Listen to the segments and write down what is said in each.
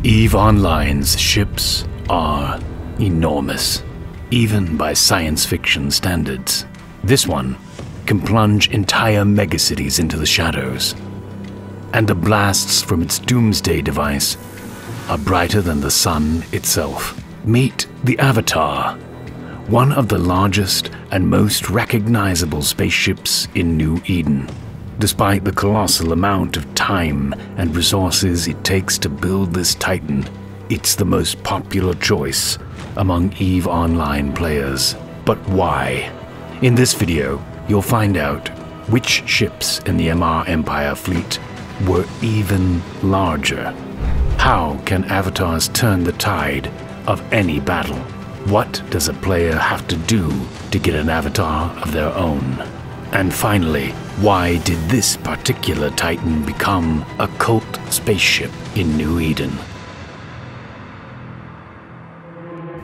EVE Online's ships are enormous, even by science fiction standards. This one can plunge entire megacities into the shadows, and the blasts from its doomsday device are brighter than the sun itself. Meet the Avatar, one of the largest and most recognizable spaceships in New Eden. Despite the colossal amount of time and resources it takes to build this Titan, it's the most popular choice among EVE Online players. But why? In this video, you'll find out which ships in the Amarr Empire fleet were even larger. How can avatars turn the tide of any battle? What does a player have to do to get an avatar of their own? And finally, why did this particular Titan become a cult spaceship in New Eden?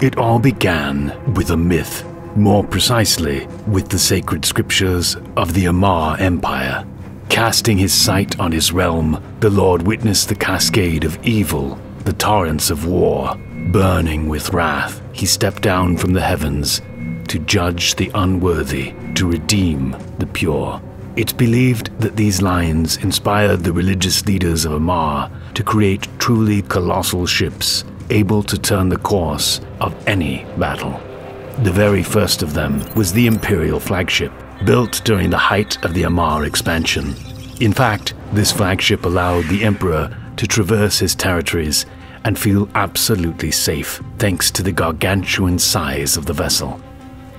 It all began with a myth, more precisely with the sacred scriptures of the Amarr Empire. Casting his sight on his realm, the Lord witnessed the cascade of evil, the torrents of war. Burning with wrath, he stepped down from the heavens to judge the unworthy, to redeem the pure. It's believed that these lines inspired the religious leaders of Amarr to create truly colossal ships, able to turn the course of any battle. The very first of them was the Imperial flagship, built during the height of the Amarr expansion. In fact, this flagship allowed the Emperor to traverse his territories and feel absolutely safe, thanks to the gargantuan size of the vessel.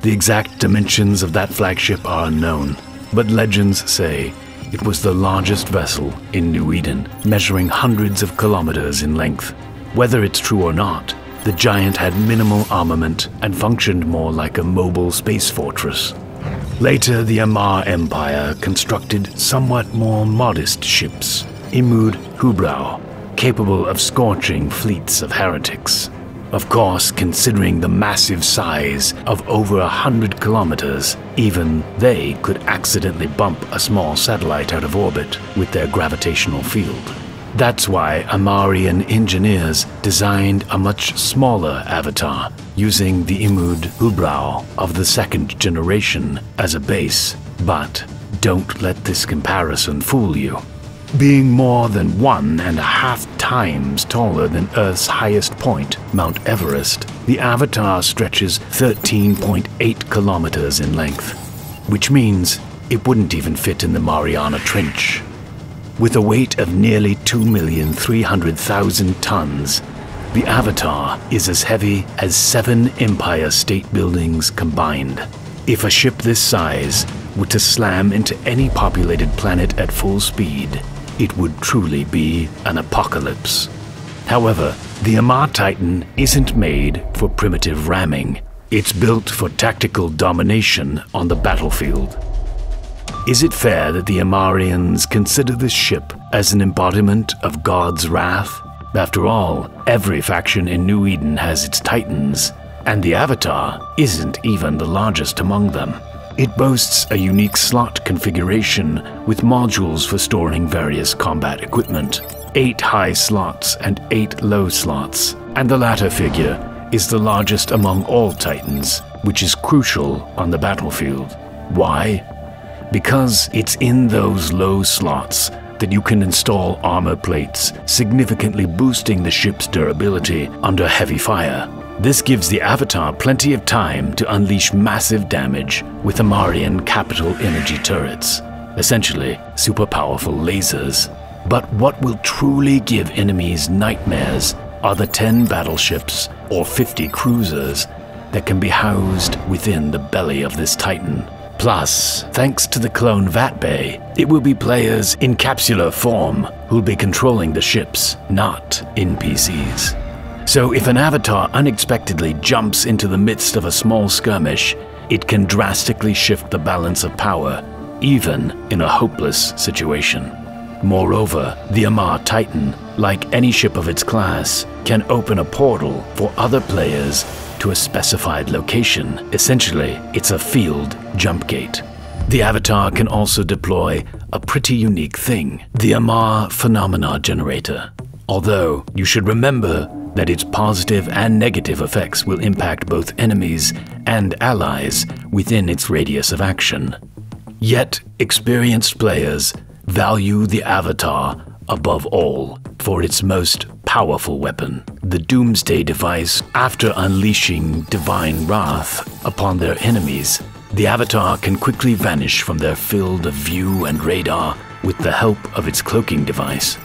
The exact dimensions of that flagship are unknown, but legends say it was the largest vessel in New Eden, measuring hundreds of kilometers in length. Whether it's true or not, the giant had minimal armament and functioned more like a mobile space fortress. Later, the Amarr Empire constructed somewhat more modest ships, Imud Hubrau, capable of scorching fleets of heretics. Of course, considering the massive size of over 100 kilometers, even they could accidentally bump a small satellite out of orbit with their gravitational field. That's why Amarrian engineers designed a much smaller avatar, using the Imud Hubrau of the second generation as a base. But don't let this comparison fool you. Being more than 1.5 times taller than Earth's highest point, Mount Everest, the Avatar stretches 13.8 kilometers in length, which means it wouldn't even fit in the Mariana Trench. With a weight of nearly 2,300,000 tons, the Avatar is as heavy as 7 Empire State Buildings combined. If a ship this size were to slam into any populated planet at full speed, it would truly be an apocalypse. However, the Amarr Titan isn't made for primitive ramming. It's built for tactical domination on the battlefield. Is it fair that the Amarrians consider this ship as an embodiment of God's wrath? After all, every faction in New Eden has its Titans, and the Avatar isn't even the largest among them. It boasts a unique slot configuration with modules for storing various combat equipment, 8 high slots and 8 low slots, and the latter figure is the largest among all Titans, which is crucial on the battlefield. Why? Because it's in those low slots that you can install armor plates, significantly boosting the ship's durability under heavy fire. This gives the Avatar plenty of time to unleash massive damage with Amarrian capital energy turrets, essentially super powerful lasers. But what will truly give enemies nightmares are the 10 battleships or 50 cruisers that can be housed within the belly of this Titan. Plus, thanks to the clone Vat Bay, it will be players in capsular form who'll be controlling the ships, not NPCs. So if an Avatar unexpectedly jumps into the midst of a small skirmish, it can drastically shift the balance of power, even in a hopeless situation. Moreover, the Amarr Titan, like any ship of its class, can open a portal for other players to a specified location. Essentially, it's a field jump gate. The Avatar can also deploy a pretty unique thing, the Amarr Phenomena Generator, although you should remember that its positive and negative effects will impact both enemies and allies within its radius of action. Yet, experienced players value the Avatar above all for its most powerful weapon, the Doomsday device. After unleashing divine wrath upon their enemies, the Avatar can quickly vanish from their field of view and radar with the help of its cloaking device.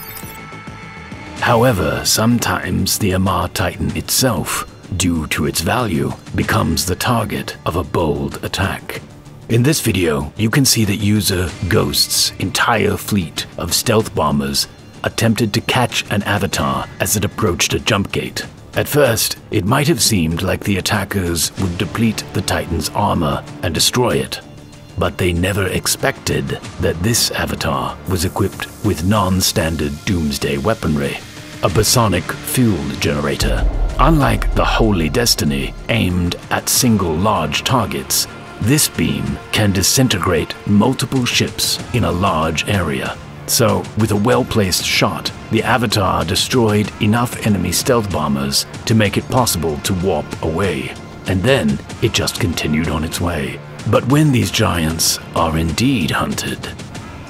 However, sometimes the Amarr Titan itself, due to its value, becomes the target of a bold attack. In this video, you can see that user Ghost's entire fleet of stealth bombers attempted to catch an Avatar as it approached a jump gate. At first, it might have seemed like the attackers would deplete the Titan's armor and destroy it. But they never expected that this Avatar was equipped with non-standard Doomsday weaponry, a bosonic fuel generator. Unlike the Holy Destiny, aimed at single large targets, this beam can disintegrate multiple ships in a large area. So, with a well-placed shot, the Avatar destroyed enough enemy stealth bombers to make it possible to warp away. And then, it just continued on its way. But when these giants are indeed hunted,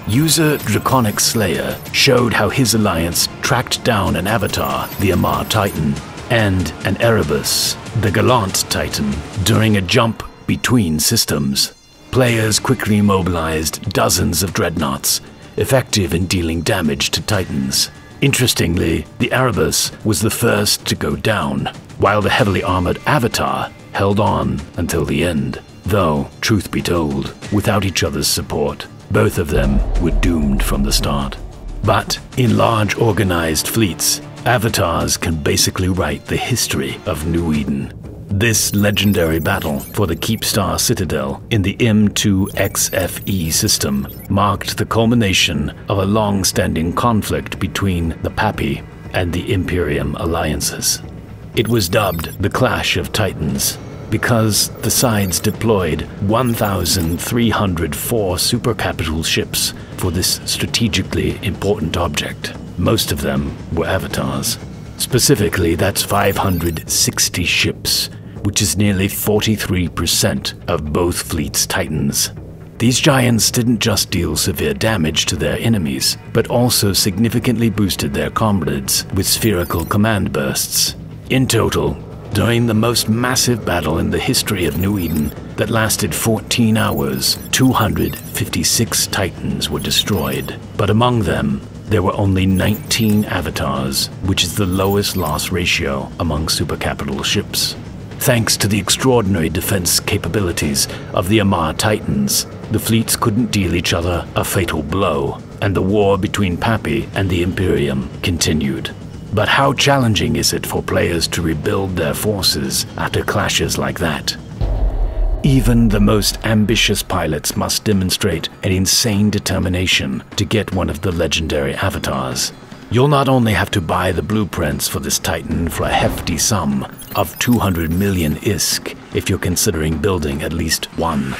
user Draconic Slayer showed how his alliance tracked down an Avatar, the Amarr Titan, and an Erebus, the Gallant Titan, during a jump between systems. Players quickly mobilized dozens of dreadnoughts, effective in dealing damage to Titans. Interestingly, the Erebus was the first to go down, while the heavily armored Avatar held on until the end. Though, truth be told, without each other's support, both of them were doomed from the start. But in large organized fleets, Avatars can basically write the history of New Eden. This legendary battle for the Keepstar Citadel in the M2XFE system marked the culmination of a long-standing conflict between the Papi and the Imperium alliances. It was dubbed the Clash of Titans because the sides deployed 1,304 supercapital ships for this strategically important object. Most of them were Avatars. Specifically, that's 560 ships, which is nearly 43% of both fleets' Titans. These giants didn't just deal severe damage to their enemies, but also significantly boosted their comrades with spherical command bursts. In total, during the most massive battle in the history of New Eden that lasted 14 hours, 256 Titans were destroyed. But among them, there were only 19 Avatars, which is the lowest loss ratio among supercapital ships. Thanks to the extraordinary defense capabilities of the Amarr Titans, the fleets couldn't deal each other a fatal blow, and the war between Papi and the Imperium continued. But how challenging is it for players to rebuild their forces after clashes like that? Even the most ambitious pilots must demonstrate an insane determination to get one of the legendary Avatars. You'll not only have to buy the blueprints for this Titan for a hefty sum of 200 million ISK if you're considering building at least one.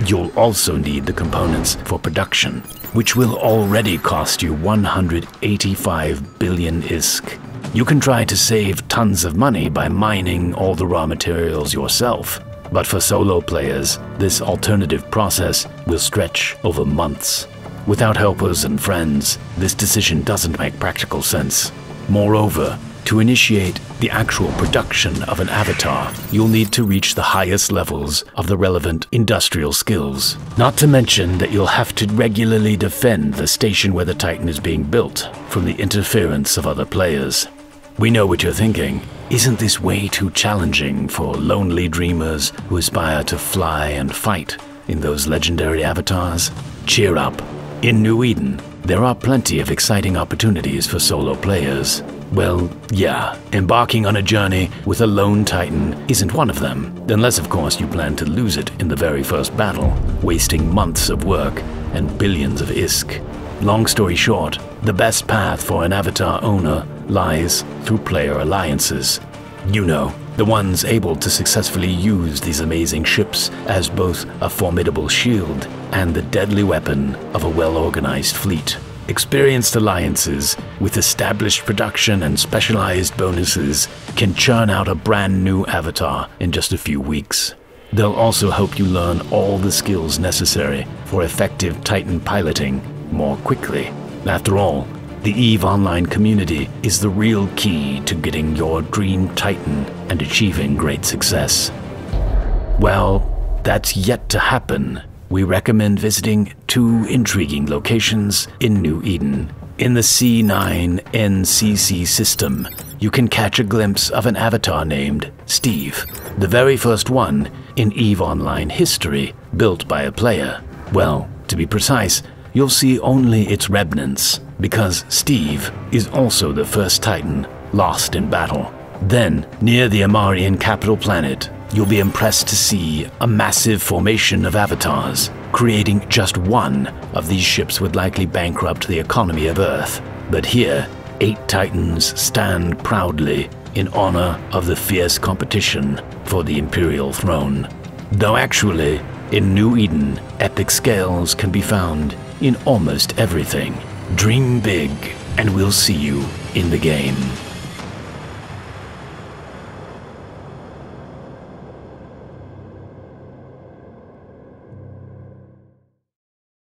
You'll also need the components for production, which will already cost you 185 billion ISK. You can try to save tons of money by mining all the raw materials yourself, but for solo players, this alternative process will stretch over months. Without helpers and friends, this decision doesn't make practical sense. Moreover, to initiate the actual production of an Avatar, you'll need to reach the highest levels of the relevant industrial skills. Not to mention that you'll have to regularly defend the station where the Titan is being built from the interference of other players. We know what you're thinking. Isn't this way too challenging for lonely dreamers who aspire to fly and fight in those legendary Avatars? Cheer up. In New Eden, there are plenty of exciting opportunities for solo players. Well, yeah, embarking on a journey with a lone Titan isn't one of them, unless of course you plan to lose it in the very first battle, wasting months of work and billions of ISK. Long story short, the best path for an Avatar owner lies through player alliances. You know, the ones able to successfully use these amazing ships as both a formidable shield and the deadly weapon of a well-organized fleet. Experienced alliances with established production and specialized bonuses can churn out a brand new avatar in just a few weeks. They'll also help you learn all the skills necessary for effective Titan piloting more quickly. After all, the EVE Online community is the real key to getting your dream Titan and achieving great success. Well, that's yet to happen. We recommend visiting 2 intriguing locations in New Eden. In the C9NCC system, you can catch a glimpse of an avatar named Steve, the very first one in EVE Online history built by a player. Well, to be precise, you'll see only its remnants, because Steve is also the first Titan lost in battle. Then, near the Amarrian capital planet, you'll be impressed to see a massive formation of avatars. Creating just one of these ships would likely bankrupt the economy of Earth. But here, 8 Titans stand proudly in honor of the fierce competition for the Imperial throne. Though actually, in New Eden, epic scales can be found in almost everything. Dream big, and we'll see you in the game.